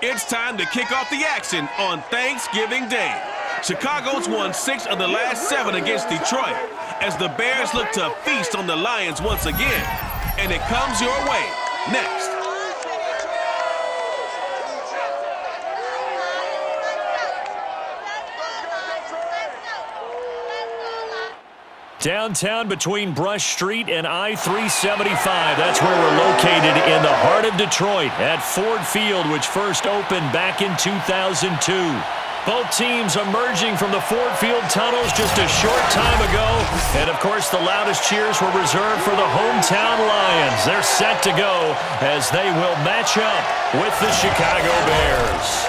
It's time to kick off the action on Thanksgiving Day. Chicago's won 6 of the last 7 against Detroit as the Bears look to feast on the Lions once again. And it comes your way next. Downtown between Brush Street and I-375. That's where we're located in the heart of Detroit at Ford Field, which first opened back in 2002. Both teams emerging from the Ford Field tunnels just a short time ago. And, of course, the loudest cheers were reserved for the hometown Lions. They're set to go as they will match up with the Chicago Bears.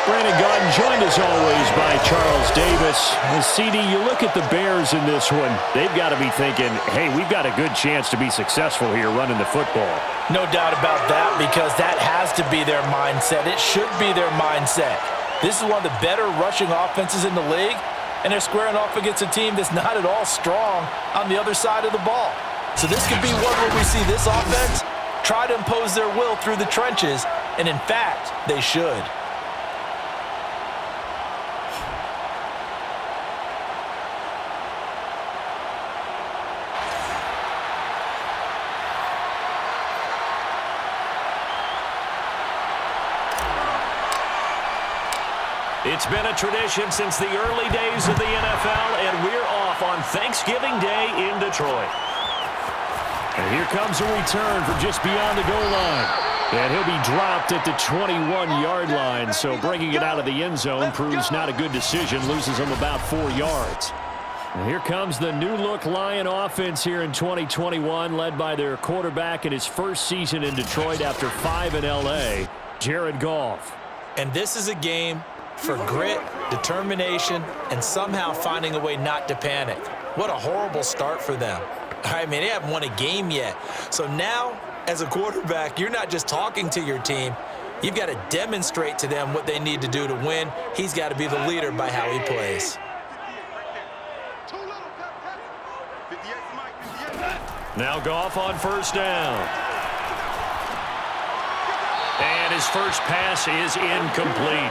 Brandon Gaudin joined as always by Charles Davis. CD, you look at the Bears in this one, they've got to be thinking, hey, we've got a good chance to be successful here running the football. No doubt about that, because that has to be their mindset. It should be their mindset. This is one of the better rushing offenses in the league, and they're squaring off against a team that's not at all strong on the other side of the ball. So this could be one where we see this offense try to impose their will through the trenches, and in fact, they should. It's been a tradition since the early days of the NFL, and we're off on Thanksgiving Day in Detroit. And here comes a return from just beyond the goal line. And he'll be dropped at the 21-yard line, so bringing it out of the end zone proves not a good decision, loses him about 4 yards. And here comes the new-look Lion offense here in 2021, led by their quarterback in his first season in Detroit after 5 in L.A., Jared Goff. And this is a game for grit, determination, and somehow finding a way not to panic. What a horrible start for them. I mean, they haven't won a game yet. So now, as a quarterback, you're not just talking to your team. You've got to demonstrate to them what they need to do to win. He's got to be the leader by how he plays. Now Goff on first down. And his first pass is incomplete.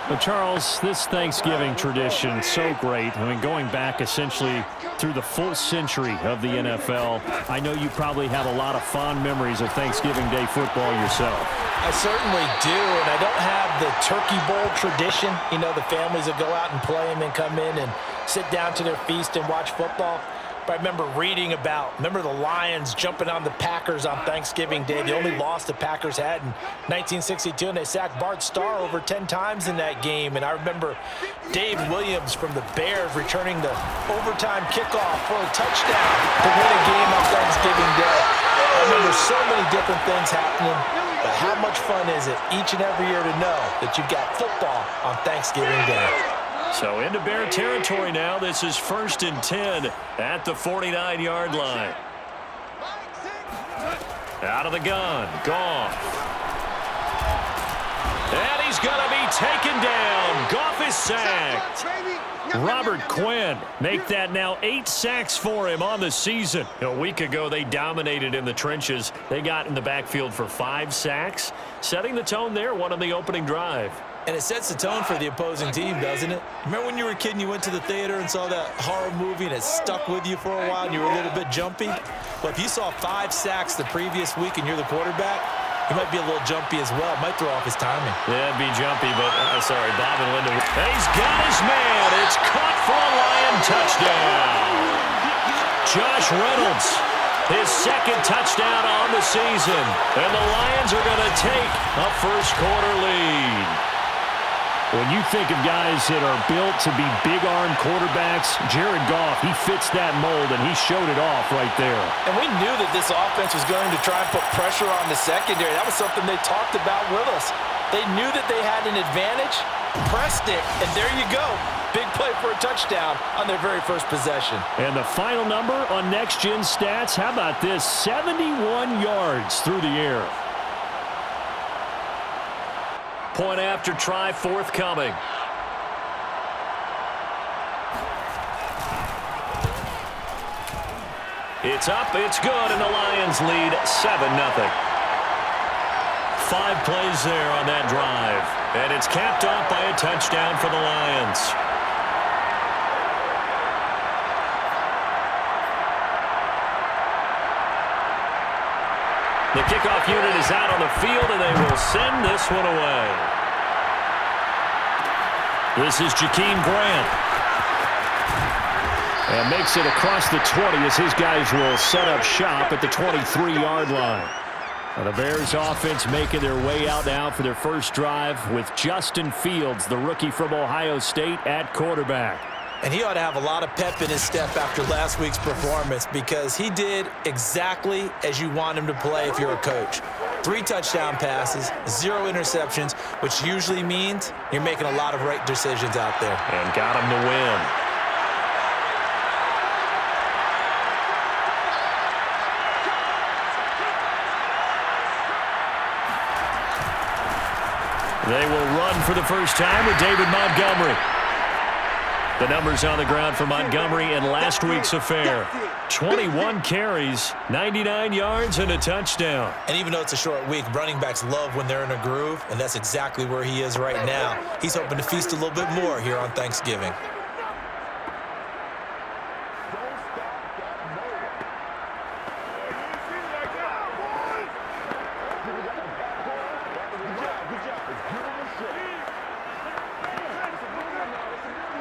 But Charles, this Thanksgiving tradition, so great. I mean, going back essentially through the full century of the NFL, I know you probably have a lot of fond memories of Thanksgiving Day football yourself. I certainly do, and I don't have the Turkey Bowl tradition. You know, the families that go out and play and then come in and sit down to their feast and watch football. But I remember reading remember the Lions jumping on the Packers on Thanksgiving Day. The only loss the Packers had in 1962, and they sacked Bart Starr over 10 times in that game. And I remember Dave Williams from the Bears returning the overtime kickoff for a touchdown to win a game on Thanksgiving Day. I remember so many different things happening, but how much fun is it each and every year to know that you've got football on Thanksgiving Day? So into Bear territory now. This is 1st and 10 at the 49-yard line. Out of the gun, Goff. And he's going to be taken down. Goff is sacked. Robert Quinn make that now 8 sacks for him on the season. A week ago, they dominated in the trenches. They got in the backfield for 5 sacks, setting the tone there, one on the opening drive. And it sets the tone for the opposing team, doesn't it? Remember when you were a kid and you went to the theater and saw that horror movie and it stuck with you for a while and you were a little bit jumpy? Well, if you saw 5 sacks the previous week and you're the quarterback, you might be a little jumpy as well. It might throw off his timing. Yeah, it'd be jumpy, but, sorry, Bob and Linda. He's got his man. It's caught for a Lion touchdown. Josh Reynolds, his 2nd touchdown on the season. And the Lions are going to take a first-quarter lead. When you think of guys that are built to be big-arm quarterbacks, Jared Goff, he fits that mold, and he showed it off right there. And we knew that this offense was going to try and put pressure on the secondary. That was something they talked about with us. They knew that they had an advantage, pressed it, and there you go. Big play for a touchdown on their very first possession. And the final number on Next Gen Stats, how about this? 71 yards through the air. Point after try forthcoming. It's up, it's good, and the Lions lead 7-0. 5 plays there on that drive. And it's capped off by a touchdown for the Lions. The kickoff unit is out on the field, and they will send this one away. This is Jakeem Grant. And makes it across the 20 as his guys will set up shop at the 23-yard line. And the Bears offense making their way out now for their first drive with Justin Fields, the rookie from Ohio State, at quarterback. And he ought to have a lot of pep in his step after last week's performance because he did exactly as you want him to play if you're a coach. 3 touchdown passes, 0 interceptions, which usually means you're making a lot of right decisions out there. And got him to win. They will run for the first time with David Montgomery. The numbers on the ground for Montgomery in last week's affair. 21 carries, 99 yards, and a touchdown. And even though it's a short week, running backs love when they're in a groove, and that's exactly where he is right now. He's hoping to feast a little bit more here on Thanksgiving.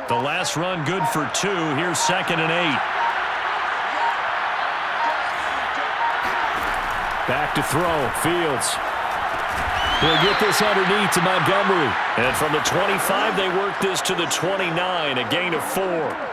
The last run good for 2. Here's 2nd and 8. Back to throw. Fields. He'll get this underneath to Montgomery. And from the 25, they work this to the 29, a gain of 4.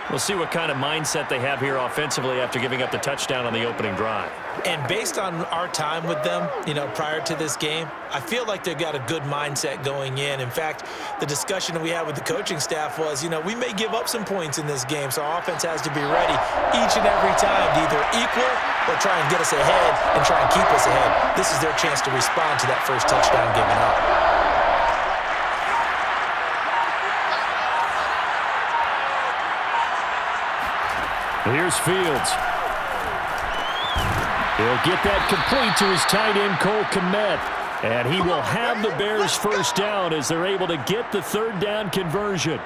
We'll see what kind of mindset they have here offensively after giving up the touchdown on the opening drive. And based on our time with them, prior to this game, I feel like they've got a good mindset going in. In fact, the discussion that we had with the coaching staff was, we may give up some points in this game, so our offense has to be ready each and every time to either equal or try and get us ahead and try and keep us ahead. This is their chance to respond to that first touchdown given up. Here's Fields. He'll get that complete to his tight end, Cole Kmet. And he will have the Bears first down as they're able to get the 3rd down conversion.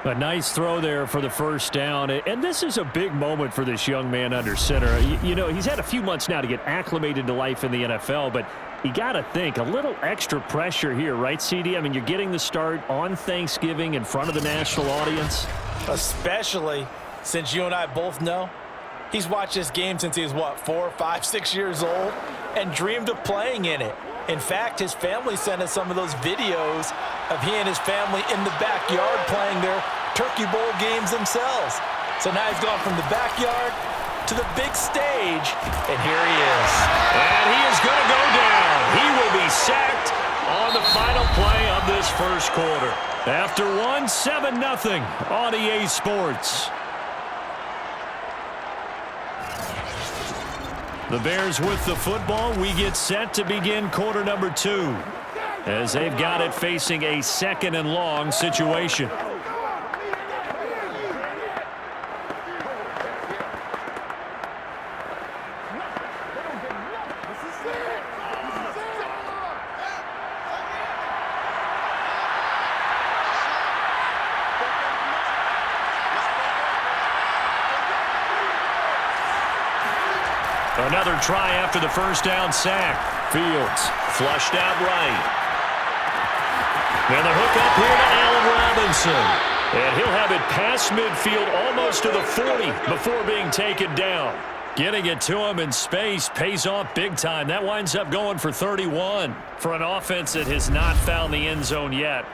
A nice throw there for the first down. And this is a big moment for this young man under center. He's had a few months now to get acclimated to life in the NFL, but you got to think a little extra pressure here, right, CD? I mean, you're getting the start on Thanksgiving in front of the national audience. Especially since you and I both know he's watched this game since he was, 4, 5, 6 years old and dreamed of playing in it. In fact, his family sent us some of those videos of he and his family in the backyard playing their Turkey Bowl games themselves. So now he's gone from the backyard to the big stage, and here he is. And he is going to go down. He will be sacked on the final play of this first quarter. After 7-0 on EA Sports. The Bears with the football. We get set to begin quarter number 2 as they've got it facing a 2nd and long situation. Another try after the first down sack. Fields flushed out right. And the hook up here to Allen Robinson. And he'll have it past midfield almost to the 40 before being taken down. Getting it to him in space pays off big time. That winds up going for 31. For an offense that has not found the end zone yet,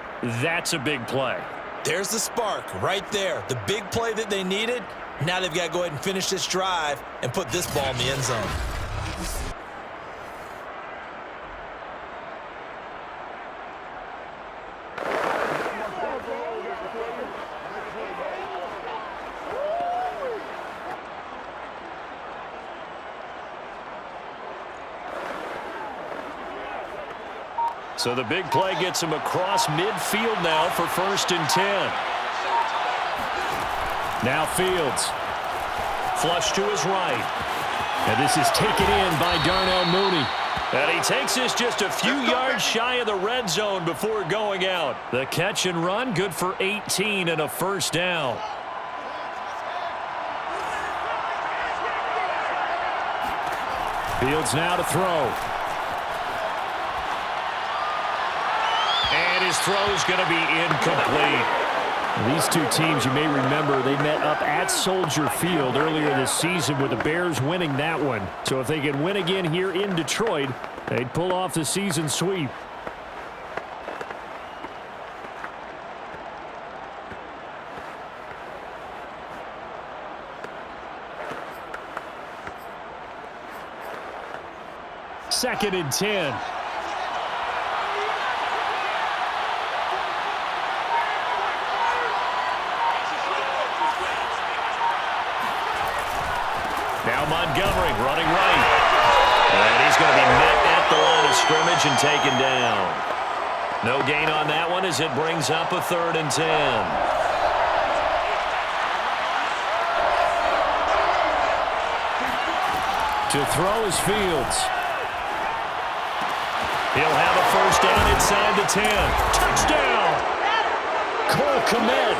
that's a big play. There's the spark right there. The big play that they needed. Now they've got to go ahead and finish this drive and put this ball in the end zone. So the big play gets him across midfield now for 1st and 10. Now Fields. Flush to his right. And this is taken in by Darnell Mooney. And he takes this just a few yards shy of the red zone before going out. The catch and run, good for 18 and a first down. Fields now to throw. And his throw's going to be incomplete. These two teams, you may remember, they met up at Soldier Field earlier this season with the Bears winning that one. So if they can win again here in Detroit, they'd pull off the season sweep. Second and 10. Now Montgomery running right. And he's going to be met at the line of scrimmage and taken down. No gain on that one as it brings up a 3rd and 10. To throw is Fields. He'll have a first down inside the 10. Touchdown! Cole Kmet,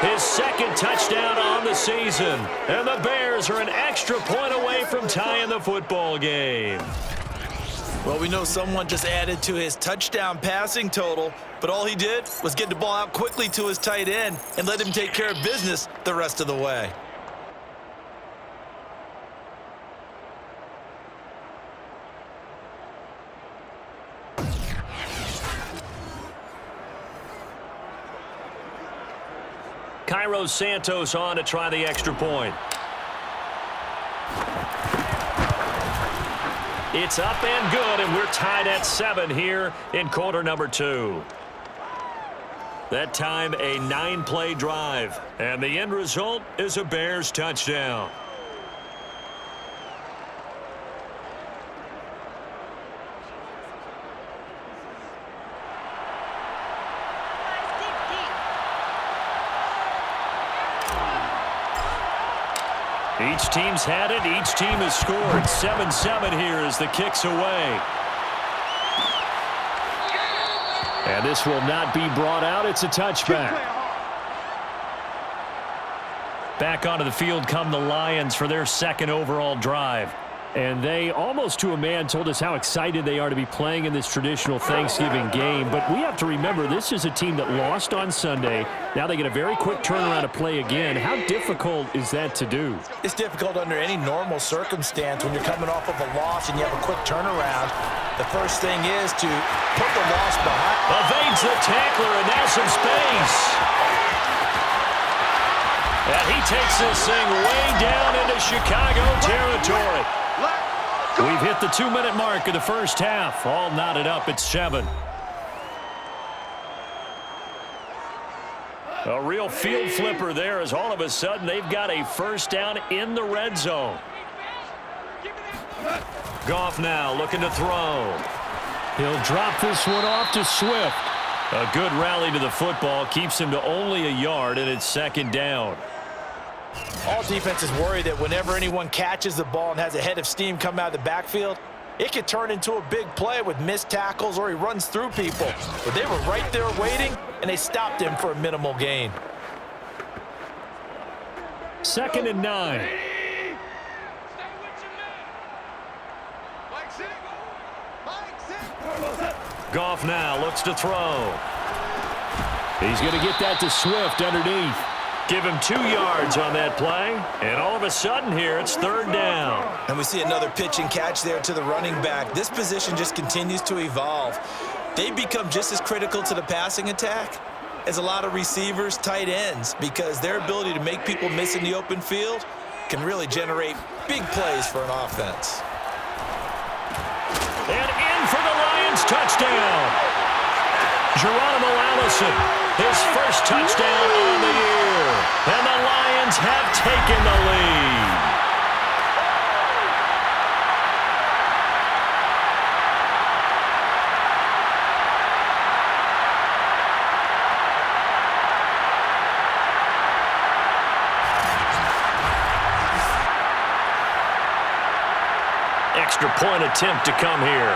his second touchdown on the season. And the Bears are an extra point away from tying the football game. Well, we know someone just added to his touchdown passing total, but all he did was get the ball out quickly to his tight end and let him take care of business the rest of the way. Cairo Santos on to try the extra point. It's up and good, and we're tied at 7 here in quarter number 2. That time a 9-play drive, and the end result is a Bears touchdown. Each team's had it. Each team has scored. 7-7 here as the kick's away. And this will not be brought out. It's a touchback. Back onto the field come the Lions for their second overall drive. And they, almost to a man, told us how excited they are to be playing in this traditional Thanksgiving game. But we have to remember, this is a team that lost on Sunday. Now they get a very quick turnaround to play again. How difficult is that to do? It's difficult under any normal circumstance when you're coming off of a loss and you have a quick turnaround. The first thing is to put the loss behind. Evades the tackler, and now some space. And he takes this thing way down into Chicago territory. We've hit the 2-minute mark of the first half. All knotted up at 7. A real field flipper there as all of a sudden they've got a first down in the red zone. Goff now looking to throw. He'll drop this one off to Swift. A good rally to the football keeps him to only a yard, and it's second down. All defenses worry that whenever anyone catches the ball and has a head of steam come out of the backfield, it could turn into a big play with missed tackles or he runs through people. But they were right there waiting, and they stopped him for a minimal gain. 2nd and 9. Goff now looks to throw. He's going to get that to Swift underneath. Give him 2 yards on that play, and all of a sudden here it's 3rd down. And we see another pitch and catch there to the running back. This position just continues to evolve. They become just as critical to the passing attack as a lot of receivers, tight ends, because their ability to make people miss in the open field can really generate big plays for an offense. And in for the Lions touchdown. Geronimo Allison, his first touchdown on the year. And the Lions have taken the lead. extra point attempt to come here.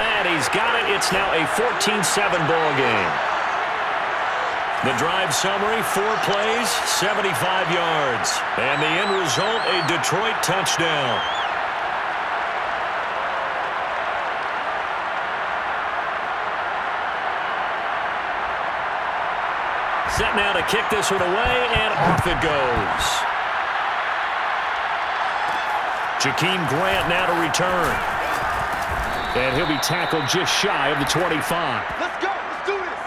And he's got it. It's now a 14-7 ball game. The drive summary, 4 plays, 75 yards. And the end result, a Detroit touchdown. Set now to kick this one away, and off it goes. Jakeem Grant now to return. And he'll be tackled just shy of the 25. Let's go. Let's do this.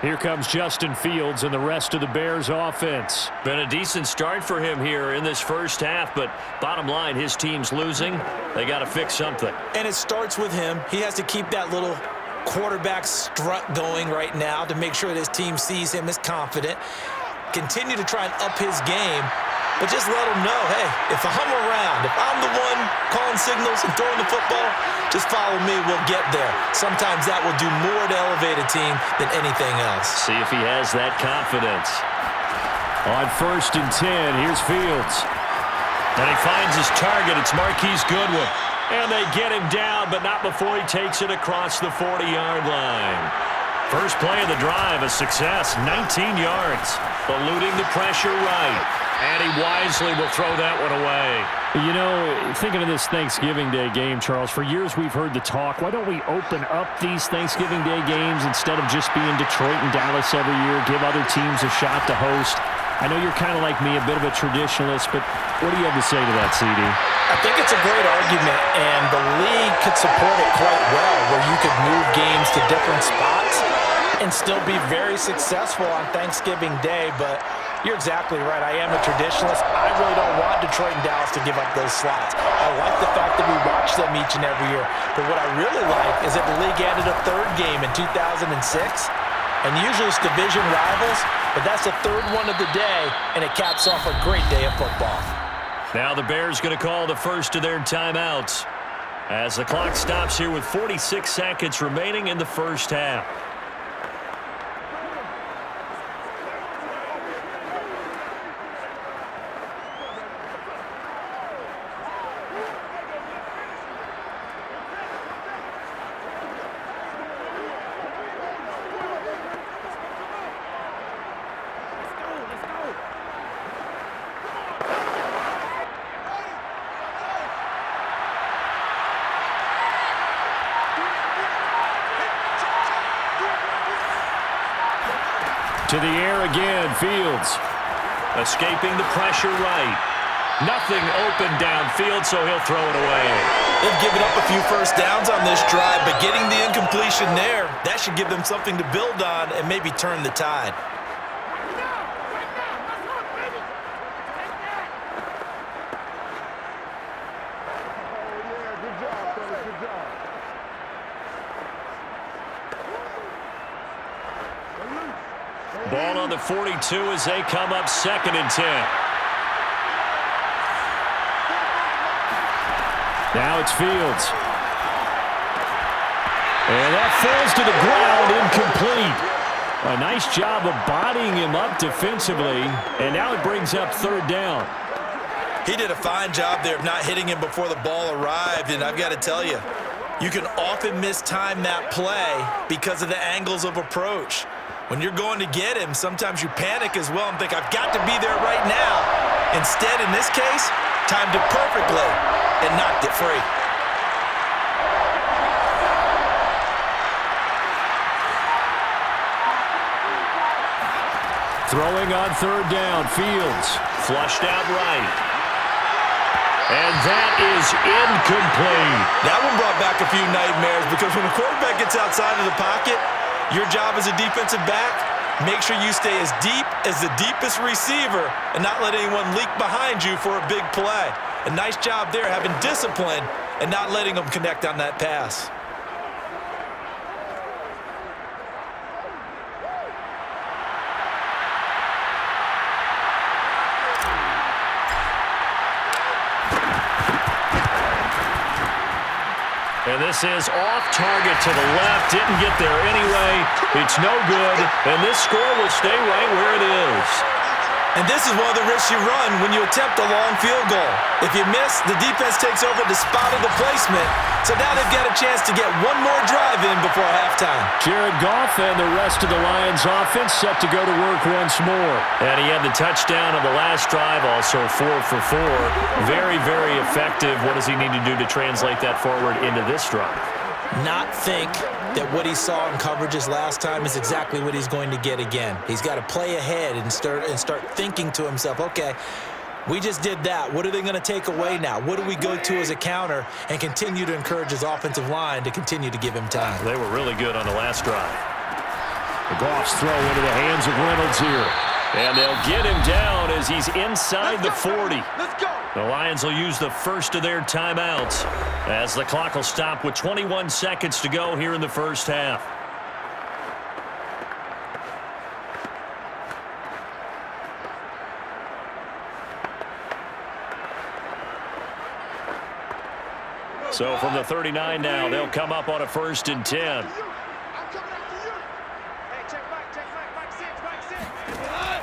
Here comes Justin Fields and the rest of the Bears offense. Been a decent start for him here in this first half, but bottom line, his team's losing. They got to fix something. And it starts with him. He has to keep that little quarterback strut going right now to make sure that his team sees him as confident. Continue to try and up his game, but just let him know, hey, if I'm around, if I'm the one calling signals and throwing the football, just follow me, we'll get there. Sometimes that will do more to elevate a team than anything else. See if he has that confidence. On 1st and 10, here's Fields. And he finds his target. It's Marquise Goodwin. And they get him down, but not before he takes it across the 40-yard line. First play of the drive, a success, 19 yards. Eluding the pressure right. And he wisely will throw that one away. You know, thinking of this Thanksgiving Day game, Charles, for years we've heard the talk, why don't we open up these Thanksgiving Day games instead of just being Detroit and Dallas every year, give other teams a shot to host? I know you're kind of like me, a bit of a traditionalist, but what do you have to say to that, CD? I think it's a great argument, and the league could support it quite well, where you could move games to different spots and still be very successful on Thanksgiving Day. But you're exactly right. I am a traditionalist. I really don't want Detroit and Dallas to give up those slots. I like the fact that we watch them each and every year. But what I really like is that the league added a 3rd game in 2006. And usually it's division rivals, but that's the 3rd one of the day, and it caps off a great day of football. Now the Bears going to call the first of their timeouts as the clock stops here with 46 seconds remaining in the first half. To the air again, Fields. Escaping the pressure right. Nothing open downfield, so he'll throw it away. They've given up a few first downs on this drive, but getting the incompletion there, that should give them something to build on and maybe turn the tide. Ball on the 42 as they come up 2nd and 10. Now it's Fields. And that falls to the ground, incomplete. A nice job of bodying him up defensively, and now it brings up 3rd down. He did a fine job there of not hitting him before the ball arrived, and I've got to tell you, you can often mistime that play because of the angles of approach. When you're going to get him, sometimes you panic as well and think, I've got to be there right now. Instead, in this case, timed it perfectly and knocked it free. Throwing on 3rd down, Fields. Flushed out right. And that is incomplete. That one brought back a few nightmares because when a quarterback gets outside of the pocket, your job as a defensive back, make sure you stay as deep as the deepest receiver and not let anyone leak behind you for a big play. A nice job there having discipline and not letting them connect on that pass. And this is off target to the left. Didn't get there anyway. It's no good. And this score will stay right where it is. And this is one of the risks you run when you attempt a long field goal. If you miss, the defense takes over the spot of the placement. So now they've got a chance to get one more drive in before halftime. Jared Goff and the rest of the Lions offense set to go to work once more. And he had the touchdown on the last drive, also 4 for 4. Very, very effective. What does he need to do to translate that forward into this drive? Not think that what he saw in coverages last time is exactly what he's going to get again. He's got to play ahead and start thinking to himself, okay, we just did that. What are they going to take away now? What do we go to as a counter? And continue to encourage his offensive line to continue to give him time. They were really good on the last drive. The Goff's throw into the hands of Reynolds here. And they'll get him down as he's inside the 40. Let's go. The Lions will use the first of their timeouts as the clock will stop with 21 seconds to go here in the first half. So from the 39 now, they'll come up on a 1st and 10.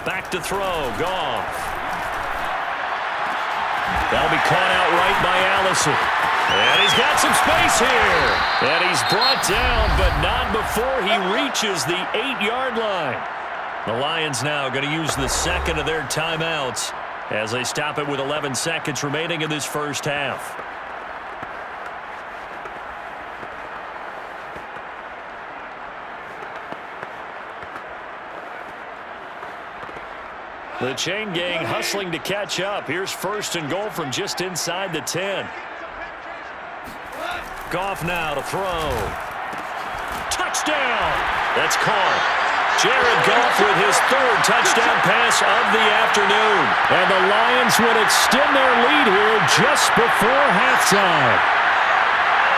Back to throw, Goff. That'll be caught out right by Allison. And he's got some space here. And he's brought down, but not before he reaches the 8-yard line. The Lions now going to use the second of their timeouts as they stop it with 11 seconds remaining in this first half. The chain gang hustling to catch up. Here's 1st and goal from just inside the 10. Goff now to throw. Touchdown! That's caught. Jared Goff with his 3rd touchdown pass of the afternoon. And the Lions would extend their lead here just before halftime.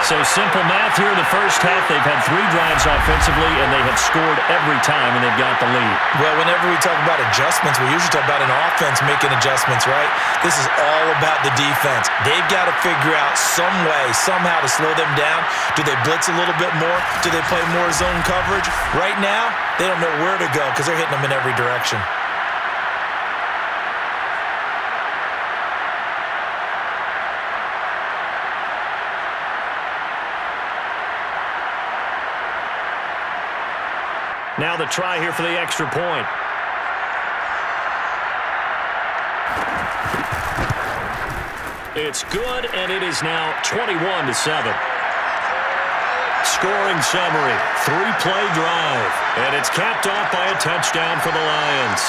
So simple math here in the first half. They've had 3 drives offensively, and they have scored every time, and they've got the lead. Well, whenever we talk about adjustments, we usually talk about an offense making adjustments, right? This is all about the defense. They've got to figure out some way, somehow to slow them down. Do they blitz a little bit more? Do they play more zone coverage? Right now, they don't know where to go because they're hitting them in every direction. Now the try here for the extra point. It's good, and it is now 21-7. Scoring summary, 3-play drive, and it's capped off by a touchdown for the Lions.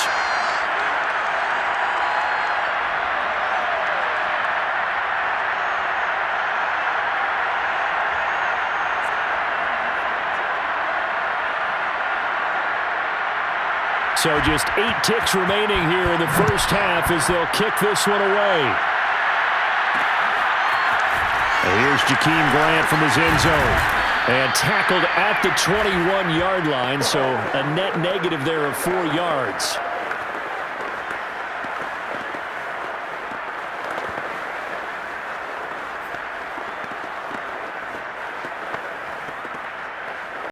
So just 8 ticks remaining here in the first half as they'll kick this one away. And here's Jakeem Grant from his end zone. And tackled at the 21-yard line, so a net negative there of 4 yards.